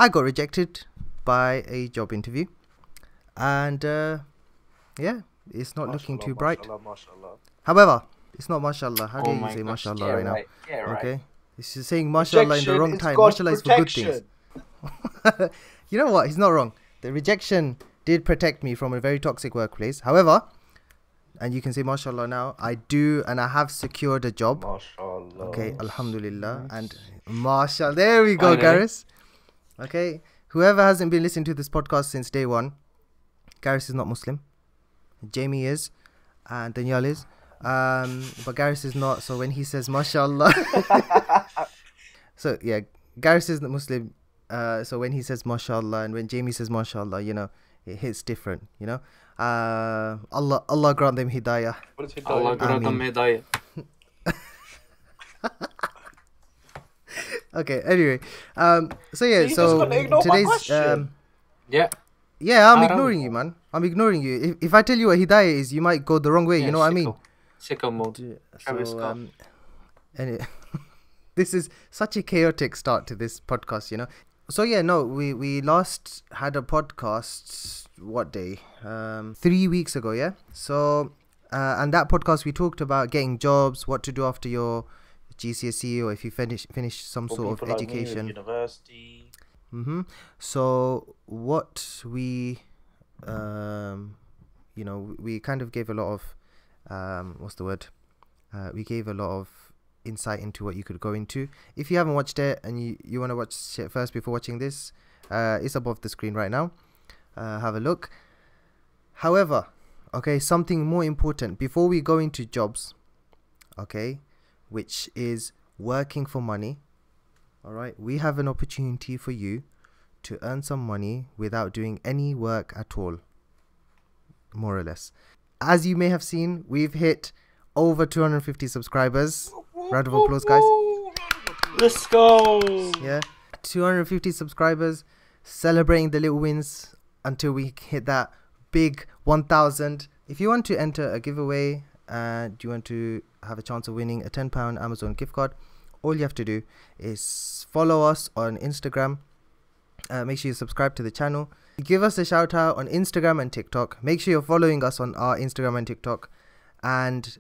I got rejected by a job interview, and yeah, it's not looking too bright. Mashallah. However, it's not mashallah. How Oh dare you my say gosh, mashallah yeah, right now? right. Yeah, right. Okay, this is saying mashallah in the wrong Rejection is time. God's Mashallah is for good things. protection. You know what? He's not wrong. The rejection did protect me from a very toxic workplace. However, and you can say mashallah now, I do and I have secured a job. Mashallah. Okay, alhamdulillah. Nice. And mashallah, there we go, Finally. Garis. Okay, whoever hasn't been listening to this podcast since day one, Garis is not Muslim. Jamie is, and danyal is. But Garis is not. So when he says mashallah, so yeah, Garis is not Muslim. So when he says mashallah and when Jamie says mashallah, you know, it hits different, you know. Allah grant them hidayah. What is it? Allah grant them hidayah. Okay, anyway. So yeah, You just so gonna ignore my today's question. Yeah. yeah, I'm I don't ignoring know. you, man. I'm ignoring you. If I tell you what hidayah is, you might go the wrong way, you know what I mean? Sicko mode. Travis So Scott. and this is such a chaotic start to this podcast, you know. So yeah, no, we last had a podcast what day? 3 weeks ago, yeah. So and that podcast we talked about getting jobs, what to do after your GCSE or if you finish some For sort of people like me with education. university. So what we you know, we kind of gave a lot of what's the word? We gave a lot of insight into what you could go into. If you haven't watched it and you want to watch it first before watching this, it's above the screen right now. Have a look. However, okay, something more important before we go into jobs, okay, which is working for money. All right, we have an opportunity for you to earn some money without doing any work at all, more or less. As you may have seen, we've hit over 250 subscribers. Round of applause, guys. Let's go. Yeah, 250 subscribers, celebrating the little wins until we hit that big 1000. If you want to enter a giveaway and you want to have a chance of winning a £10 Amazon gift card, all you have to do is follow us on Instagram. Make sure you subscribe to the channel. Give us a shout out on Instagram and TikTok. Make sure you're following us on our Instagram and TikTok, and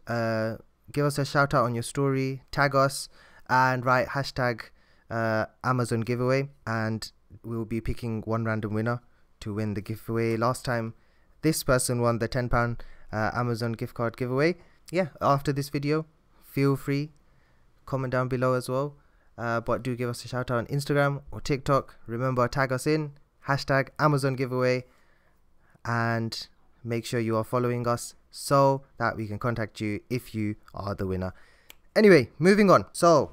give us a shout out on your story, tag us, and write hashtag Amazon giveaway, and we'll be picking one random winner to win the giveaway. Last time this person won the £10 Amazon gift card giveaway. Yeah, after this video, feel free, comment down below as well, but do give us a shout out on Instagram or TikTok. Remember, tag us in hashtag Amazon giveaway, and make sure you are following us so that we can contact you if you are the winner. Anyway, moving on. So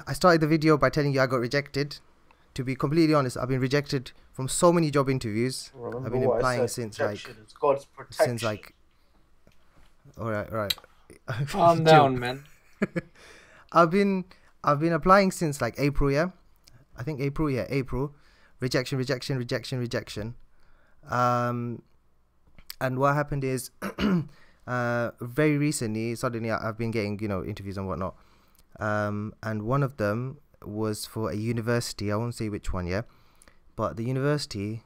I started the video by telling you I got rejected. To be completely honest, I've been rejected from so many job interviews. Remember I've been what I applying said, since rejection is God's protection. all right. Calm Chill. down, man. I've been applying since like April, yeah. I think April, yeah, April. Rejection. And what happened is, very recently, suddenly I've been getting, you know, interviews and whatnot. And one of them was for a university. I won't say which one, yeah. But the university,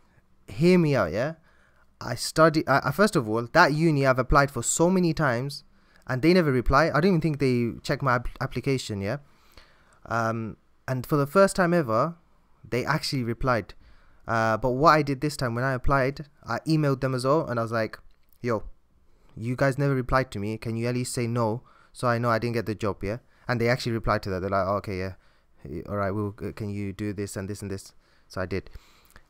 hear me out, yeah. First of all, that uni I've applied for so many times, and they never reply. I don't even think they check my application, yeah. And for the first time ever, they actually replied. But what I did this time when I applied, I emailed them as well, and I was like, yo, you guys never replied to me. Can you at least say no so I know I didn't get the job, yeah? And they actually replied to that. They're like, oh, okay, yeah, all right, can you do this and this and this? So I did.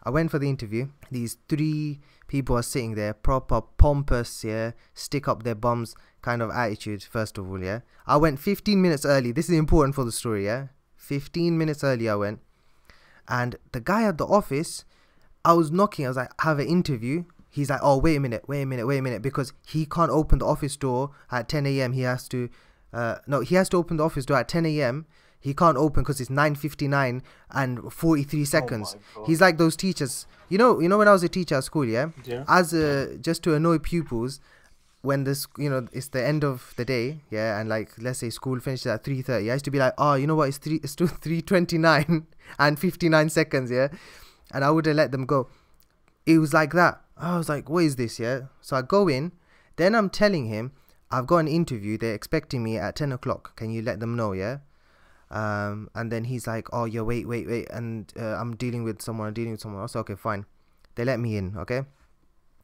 I went for the interview. These 3 people are sitting there, proper pompous, yeah, stick up their bums kind of attitude, first of all, yeah. I went 15 minutes early. This is important for the story, yeah. 15 minutes early I went. And the guy at the office, I was knocking. I was like, I have an interview. He's like, oh, wait a minute. Because he can't open the office door at 10 a.m. He has to, he has to open the office door at 10 a.m. He can't open because it's 9:59 and 43 seconds. He's like those teachers. You know when I was a teacher at school, yeah? Yeah. As just to annoy pupils, when this, it's the end of the day, yeah, and like let's say school finishes at 3:30, I used to be like, oh, you know what, it's still 3:29 and 59 seconds, yeah, and I wouldn't let them go. It was like that. I was like, what is this, yeah? So I go in, then I'm telling him I've got an interview, they're expecting me at 10 o'clock, can you let them know, yeah? And then he's like, oh yeah, wait, and I'm dealing with someone else. Okay, fine, they let me in, okay,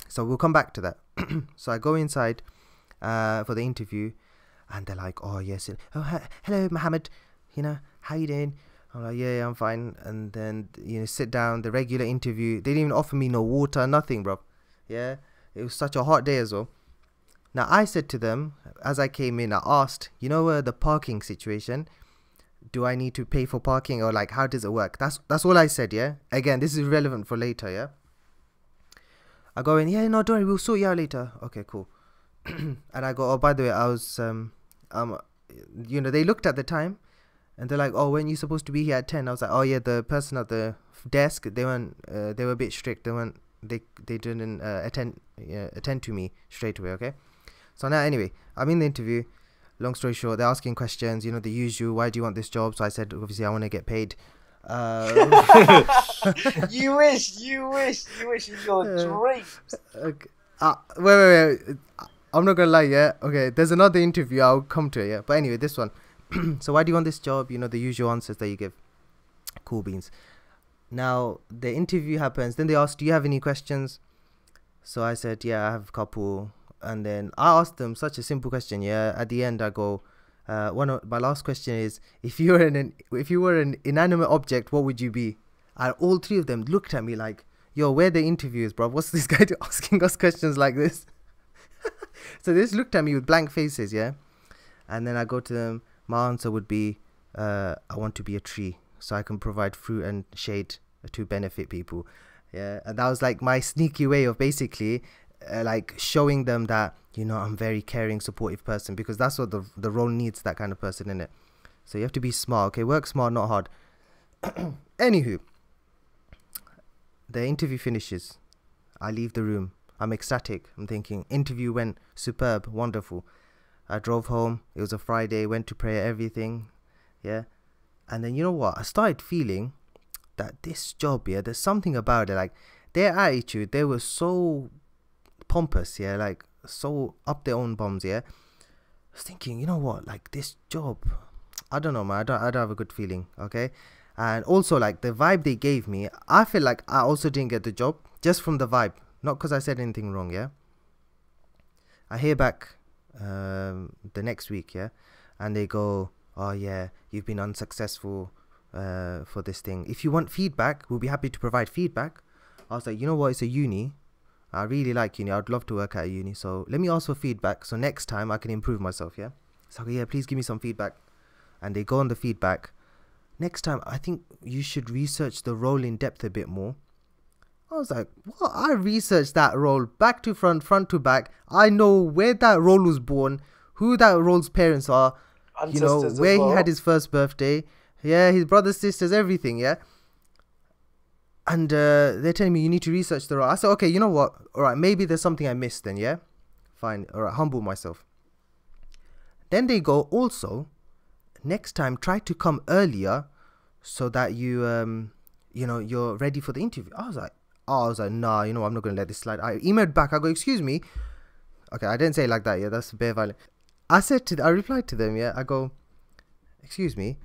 so we'll come back to that. So I go inside for the interview, and they're like, oh yes, hello Mohammed, how you doing? I'm like, yeah, I'm fine. And then sit down, the regular interview. They didn't even offer me no water, nothing, bro. Yeah, it was such a hot day as well. Now I said to them as I came in, I asked, the parking situation, do I need to pay for parking, or like how does it work? That's all I said, yeah. Again, this is relevant for later, yeah. I go in, yeah, no, don't worry, we'll sort you out later. Okay, cool. And I go, oh, by the way, I was they looked at the time, and they're like, oh, when you supposed to be here at 10? I was like, oh yeah, the person at the desk, they were a bit strict. They didn't attend to me straight away, okay? So now anyway, I'm in the interview. Long story short, they're asking questions, the usual, why do you want this job? So I said, obviously I want to get paid. You wish in your dreams. Okay. Wait. I'm not gonna lie, yeah. Okay, there's another interview. I'll come to it, yeah. But anyway, this one. So why do you want this job? The usual answers that you give. Cool beans. Now the interview happens. Then they ask, do you have any questions? So I said, yeah, I have a couple. And then I asked them such a simple question, yeah. At the end, I go, my last question is, if you were an inanimate object, what would you be? And all three of them looked at me like, yo, where the interview is, bro? What's this guy asking us questions like this? So they just looked at me with blank faces, yeah. And then I go to them. My answer would be, I want to be a tree so I can provide fruit and shade to benefit people, yeah. And that was like my sneaky way of basically like showing them that I'm very caring, supportive person, because that's what the role needs, that kind of person in it. So you have to be smart, okay? Work smart, not hard. Anywho, the interview finishes. I leave the room. I'm ecstatic. I'm thinking interview went superb, wonderful. I drove home. It was a Friday. Went to prayer, everything, yeah. And then you know what? I started feeling that this job, yeah, there's something about it. Like their attitude, they were so pompous, yeah, like so up their own bums, yeah. I was thinking, you know what? Like this job, I don't know, man. I don't have a good feeling, okay. And also like the vibe they gave me, I feel like I also didn't get the job just from the vibe, not because I said anything wrong, yeah. I hear back the next week, yeah, and they go, oh yeah, you've been unsuccessful for this thing. If you want feedback, we'll be happy to provide feedback. I was like, you know what, it's a uni. I really like uni. I'd love to work at a uni. So let me ask for feedback, so next time I can improve myself, yeah. So yeah, please give me some feedback. And they go on the feedback. Next time, I think you should research the role in depth a bit more. I was like, what? I researched that role back to front, front to back. I know where that role was born, who that role's parents are, where he had his first birthday, yeah, his brothers, sisters, everything, yeah. And they're telling me you need to research the role. I said, okay, you know what? All right, maybe there's something I missed then, yeah? Fine, all right, humble myself. Then they go, also, next time try to come earlier so that you, you're ready for the interview. I was like, nah, I'm not going to let this slide. I emailed back. I go, excuse me. Okay, I didn't say it like that, yeah, that's bare violent. I replied to them, yeah, I go, excuse me,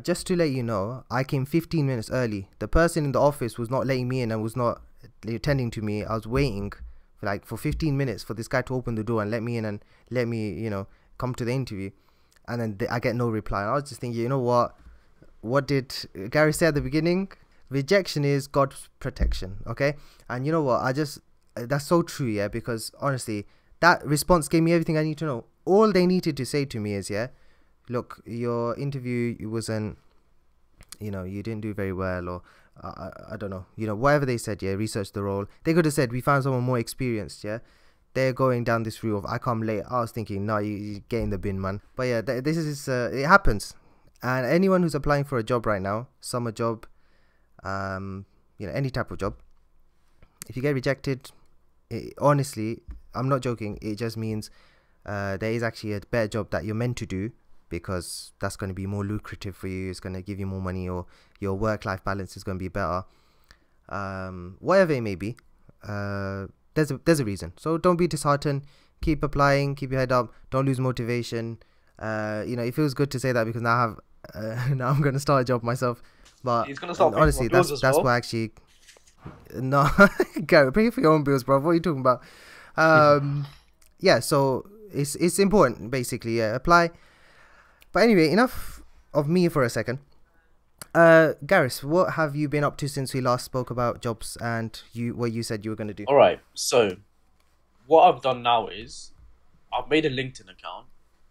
just to let you know, I came 15 minutes early. The person in the office was not letting me in and was not attending to me. I was waiting for 15 minutes for this guy to open the door and let me in and let me, come to the interview. And then I get no reply. And I was just thinking, you know what did Garis say at the beginning? Rejection is God's protection, okay? And you know what, that's so true, yeah, because honestly, that response gave me everything I need to know. All they needed to say to me is, yeah, look, your interview, it wasn't, you didn't do very well, or I don't know, whatever they said, yeah, research the role. They could have said, we found someone more experienced, yeah. They're going down this route of, I come late. I was thinking, no, you get in the bin, man. But yeah, this is, it happens. And anyone who's applying for a job right now, summer job, any type of job, if you get rejected, honestly, I'm not joking. It just means there is actually a better job that you're meant to do, because that's going to be more lucrative for you. It's going to give you more money, or your work-life balance is going to be better. Whatever it may be, there's a reason. So don't be disheartened. Keep applying. Keep your head up. Don't lose motivation. It feels good to say that, because now I have now I'm going to start a job myself. But He's gonna start honestly, that's what actually. No, Gary, pay for your own bills, bro. What are you talking about? Yeah. So it's important, basically. Yeah, apply. But anyway, enough of me for a second. Garis, what have you been up to since we last spoke about jobs and what you said you were going to do? All right. So, what I've done now is I've made a LinkedIn account.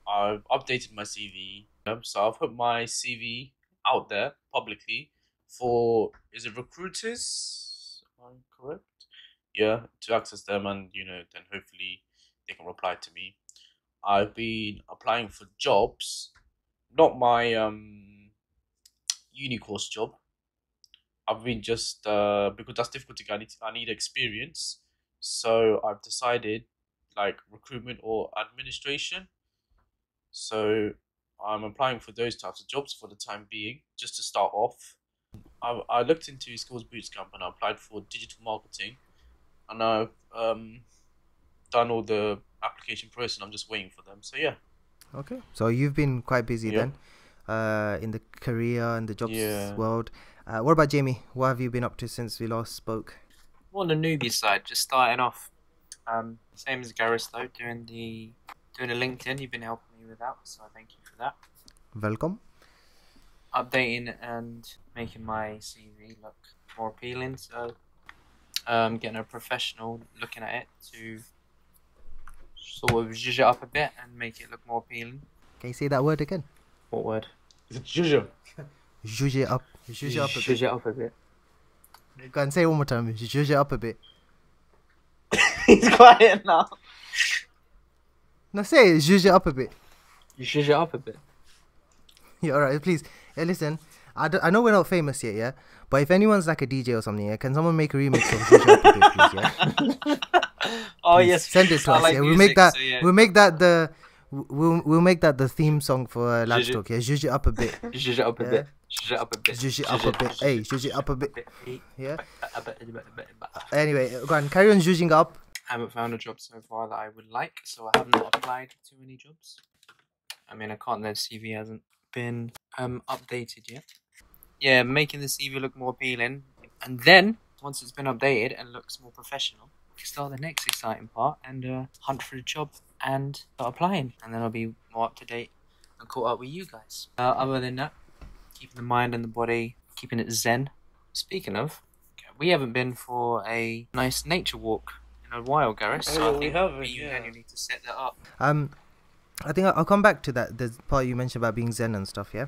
I've updated my CV. So I've put my CV out there publicly for, is it recruiters? Am I correct? Yeah, to access them, and then hopefully they can reply to me. I've been applying for jobs, not my uni course job. I've been just because that's difficult to get. I need experience, so I've decided like recruitment or administration. So I'm applying for those types of jobs for the time being, just to start off. I looked into Skills Bootcamp and I applied for digital marketing, and I've done all the application process, and I'm just waiting for them. So yeah. Okay, so you've been quite busy then, in the career and the jobs world. What about Jamie? What have you been up to since we last spoke? More on the newbie side, just starting off. Same as Garis though, doing a LinkedIn. You've been helping me with that, so thank you for that. Welcome. Updating and making my CV look more appealing. So, getting a professional looking at it to sort of zhuzh it up a bit and make it look more appealing. Can you say that word again? What word? Is it zhuzh? Zhuzh it up. Zhuzh it up a bit. Zhuzh it up a bit. Go and say it one more time. Zhuzh it up a bit. He's quiet now. No, say it. Zhuzh it up a bit. You zhuzh it up a bit. Yeah, alright, please. Yeah, listen. I know we're not famous yet, yeah? But if anyone's like a DJ or something, yeah, can someone make a remix of Zhuzh it up a bit, please, yeah? Oh Please, yes. send it to us. Like Yeah, music, we'll make that the theme song for Lads Talk. Yeah, zhuzh it up a bit. Zhuzh it up a bit. Zhuzh it up a bit. Zhuzh it up a bit. Hey, zhuzh it up a bit. Yeah. A bit. Anyway, go on. Carry on zhuzhing up. I haven't found a job so far that I would like, so I have not applied to any jobs. I mean, I can't. The CV hasn't been updated yet. Yeah, making the CV look more appealing, and then once it's been updated and looks more professional, we start the next exciting part and hunt for a job and start applying, and then I'll be more up to date and caught up with you guys. Other than that, keeping the mind and the body, keeping it zen. Speaking of, we haven't been for a nice nature walk in a while, Garis. So I think you need to set that up. I think I'll come back to that. The part you mentioned about being zen and stuff, yeah.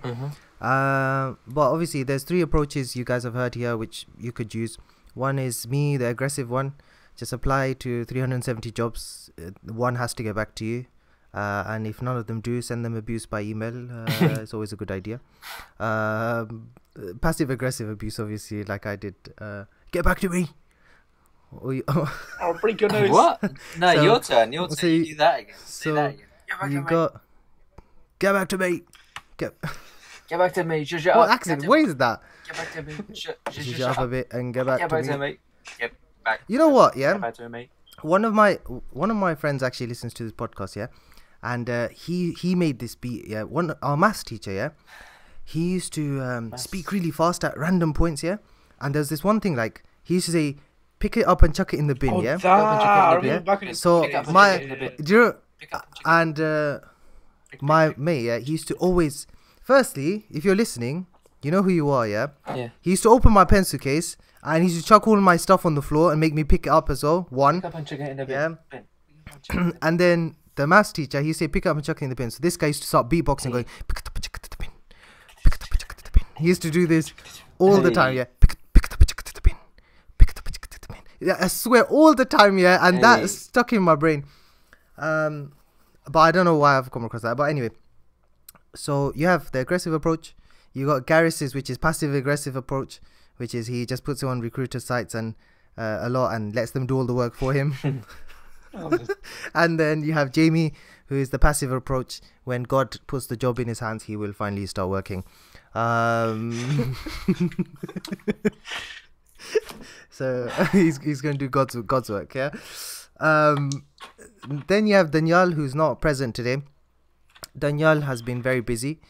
But obviously, there's 3 approaches you guys have heard here, which you could use. One is me, the aggressive one. Just apply to 370 jobs. One has to get back to you, and if none of them do, send them abuse by email. It's always a good idea. Passive aggressive abuse, obviously, like I did. Get back to me. I'll break your nose. What? No, So- your turn. Your turn. so You do that again. so Do that again. You got. Get back to me. Get back to me. Zhuzh it What up. accent? What is that? Get back to me. Zhuzh Zhuzh it up a bit and get back Get to back me. to me. Get back. You know what? Yeah. Get back to me. One of my friends actually listens to this podcast, yeah, and he made this beat, yeah. Our maths teacher, yeah, he used to speak really fast at random points, yeah, and there's this one thing like he used to say, pick it up and chuck it in the bin, yeah. I remember Yeah. back in his So Pick up and my, chuck it in the bin. do you know, Pick up and chuck and my mate, yeah, he used to always. Firstly, if you're listening, you know who you are, yeah. Yeah. He used to open my pencil case and he used to chuck all my stuff on the floor and make me pick it up as well. One. Pick up and chuck it in the bin. Yeah. Bin. Pick up and chuck it in the bin. And then the maths teacher, he said, pick up and chuck it in the bin. So this guy used to start beatboxing, going, pick it up and chuck it in the bin. Pick it up and chuck it in the bin. He used to do this all the time, yeah. Pick it up and chuck it in the bin. Pick it up and chuck it in the bin. Yeah, I swear, all the time, yeah. And that stuck in my brain. But I don't know why I've come across that. But anyway, so you have the aggressive approach. You got Garis's, which is passive aggressive approach, which is he just puts it on recruiter sites and a lot and lets them do all the work for him. And then you have Jamie, who is the passive approach. When God puts the job in his hands, he will finally start working. So he's going to do God's work, yeah. Then you have Danyal, who's not present today. Danyal has been very busy.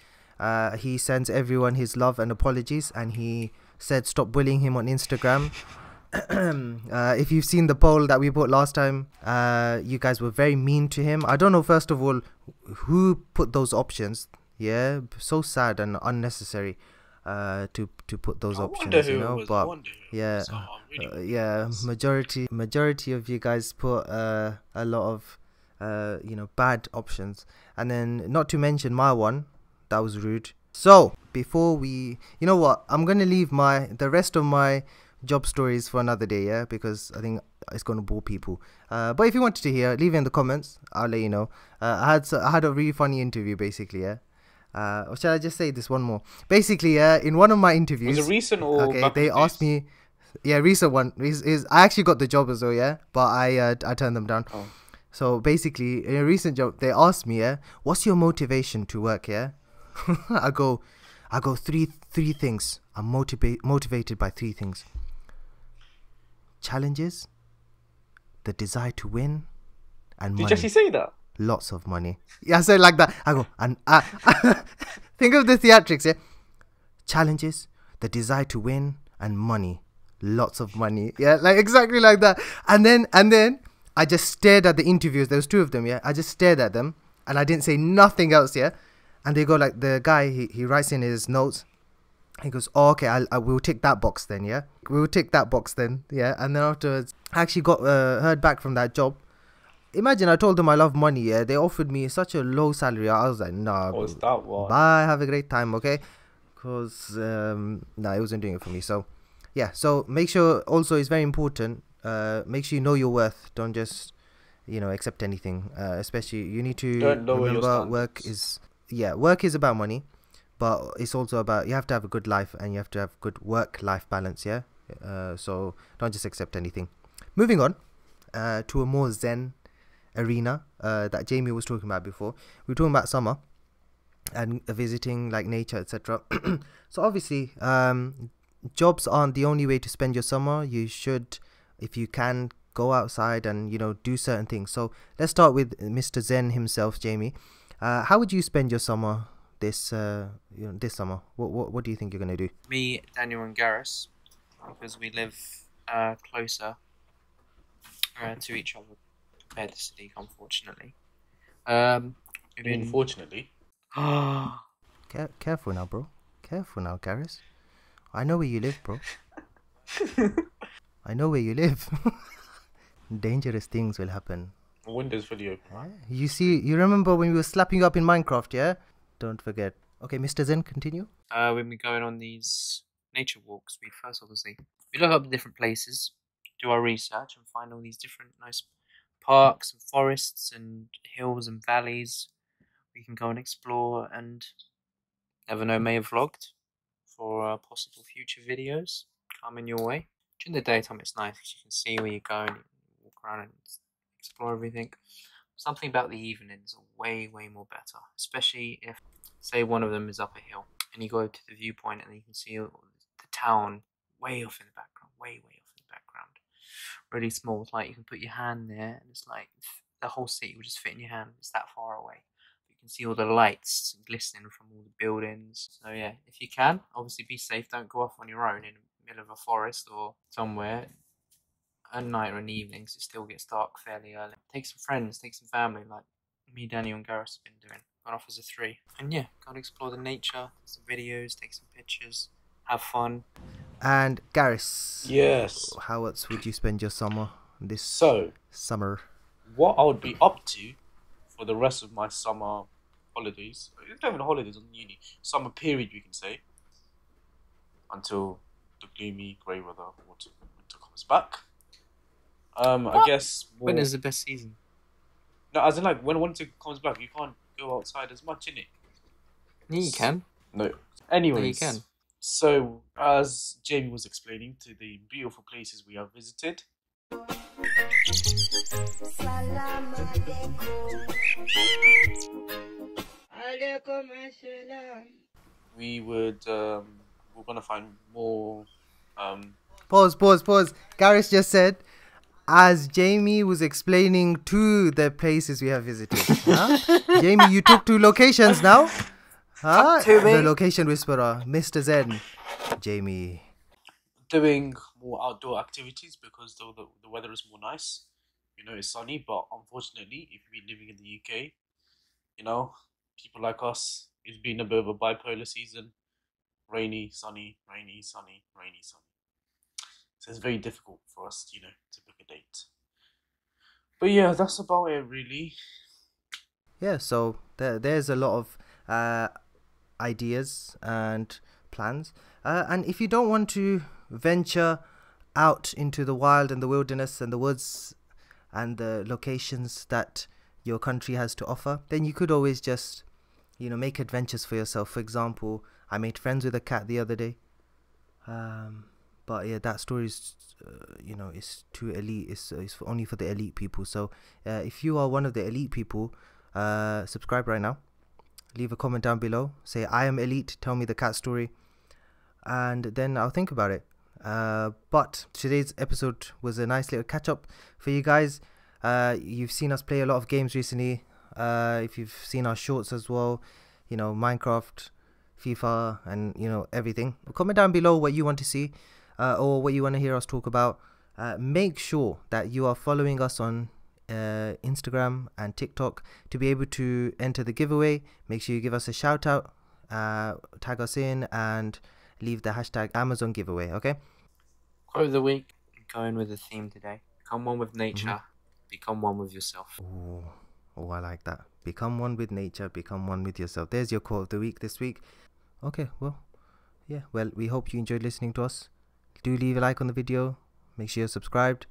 He sends everyone his love and apologies, and he said stop bullying him on Instagram. If you've seen the poll that we put last time, you guys were very mean to him. I don't know, first of all, who put those options. Yeah, so sad and unnecessary to put those options, you know. But yeah, majority of you guys put a lot of bad options, and then not to mention my one. That was rude. So before we, you know what, I'm gonna leave the rest of my job stories for another day, yeah, because I think it's gonna bore people. But if you wanted to hear, leave it in the comments. I'll let you know. I had a really funny interview, basically, yeah. Or shall I just say this one more? Basically, in one of my interviews, was it recent or okay, they asked me, yeah, recent one is I actually got the job as well, yeah, but I turned them down. Oh. So basically, in a recent job, they asked me, yeah, what's your motivation to work, yeah? I go three things. I'm motivated by three things: challenges, the desire to win, and money. Did you actually say that? Lots of money. Yeah, I say it like that. I go, and think of the theatrics, yeah. Challenges, the desire to win, and money. Lots of money. Yeah, like exactly like that. And then I just stared at the interviews. There was two of them, yeah. I just stared at them and I didn't say nothing else, yeah. And they go like, the guy, he writes in his notes. He goes, oh, okay, I will tick that box then, yeah. We'll tick that box then, yeah. And then afterwards, I actually got heard back from that job. Imagine I told them I love money, yeah. They offered me such a low salary. I was like, nah. What's that one? Bye, have a great time, okay? Because, nah, it wasn't doing it for me. So, yeah. So, make sure, also, it's very important. Make sure you know your worth. Don't just, accept anything. Especially, you need to remember work is about money. But it's also about, you have to have a good life and you have to have good work-life balance, yeah? So, don't just accept anything. Moving on to a more zen arena that Jamie was talking about before. We were talking about summer and visiting like nature, etc. So obviously jobs aren't the only way to spend your summer. You should, if you can, go outside and do certain things. So let's start with Mr. Zen himself, Jamie. How would you spend your summer this summer? What do you think you're going to do? Me, Daniel and Garis, because we live closer to each other compared to Sadik, unfortunately. Unfortunately. Careful now, bro. Careful now, Garis. I know where you live, bro. I know where you live. Dangerous things will happen. The window's fully open. You remember when we were slapping you up in Minecraft, yeah? Don't forget. Okay, Mr. Zen, continue. When we're going on these nature walks, we first obviously look up different places, do our research, and find all these different nice parks and forests and hills and valleys we can go and explore, and never know, may have vlogged for possible future videos coming your way. During the daytime it's nice because you can see where you're going, you walk around and explore everything. Something about the evenings are way more better, especially if, say, one of them is up a hill and you go to the viewpoint and you can see the town way off in the background, way off in the background, really small. It's like you can put your hand there and it's like the whole city will just fit in your hand. It's that far away. You can see all the lights glistening from all the buildings. So yeah, if you can, obviously be safe. Don't go off on your own in the middle of a forest or somewhere at night or in the evenings. It still gets dark fairly early. Take some friends, take some family, like me, Daniel and Garis have been doing. Gone off as a 3. And yeah, go and explore the nature, some videos, take some pictures, have fun. And Garis, yes, how else would you spend your summer summer? What I would be up to for the rest of my summer holidays, it's not even holidays on uni, summer period we can say, until the gloomy grey weather winter comes back. I guess when is the best season? No, as in like when winter comes back, you can't go outside as much, innit? Yeah, you can. No. Anyways, no, you can. So as Jamie was explaining to the beautiful places we have visited, Salam alaikum. Alaikum assalam. We're gonna find more Pause. Garis just said, as Jamie was explaining to the places we have visited. Huh? Jamie, you took 2 locations now. Huh? to me. The location whisperer, Mr. Zen. Jamie. doing more outdoor activities because the weather is more nice. You know, it's sunny, but unfortunately, if you've been living in the UK, you know, people like us, it's been a bit of a bipolar season. Rainy, sunny, rainy, sunny, rainy, sunny. So it's very difficult for us, you know, to book a date. But yeah, that's about it, really. Yeah, so there's a lot of ideas and plans. And if you don't want to venture out into the wild and the wilderness and the woods and the locations that your country has to offer, then you could always just, make adventures for yourself. For example, I made friends with a cat the other day. But yeah, that story is, it's too elite. It's only for the elite people. So if you are one of the elite people, subscribe right now. Leave a comment down below. Say, I am elite. Tell me the cat story. And then I'll think about it. But today's episode was a nice little catch up for you guys. You've seen us play a lot of games recently. If you've seen our shorts as well, Minecraft, FIFA, and everything. Comment down below what you want to see, or what you want to hear us talk about. Make sure that you are following us on Instagram and TikTok to be able to enter the giveaway. Make sure you give us a shout out, tag us in, and leave the hashtag Amazon giveaway. Okay. Quote of the week. Going with the theme today. Become one with nature. Become one with yourself. Oh, I like that. Become one with nature. Become one with yourself. There's your quote of the week this week. Okay. Well, yeah. Well, we hope you enjoyed listening to us. Do leave a like on the video. Make sure you're subscribed.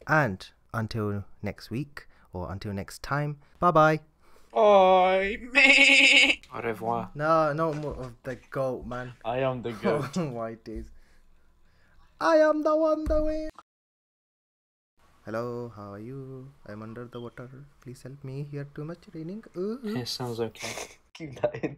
And until next week, or until next time, bye-bye. Bye, me. Au revoir. No more of the goat, man. I am the goat. White days. I am the one the way. Hello, how are you? I'm under the water. Please help me. Here too much raining. It sounds okay. Keep that in.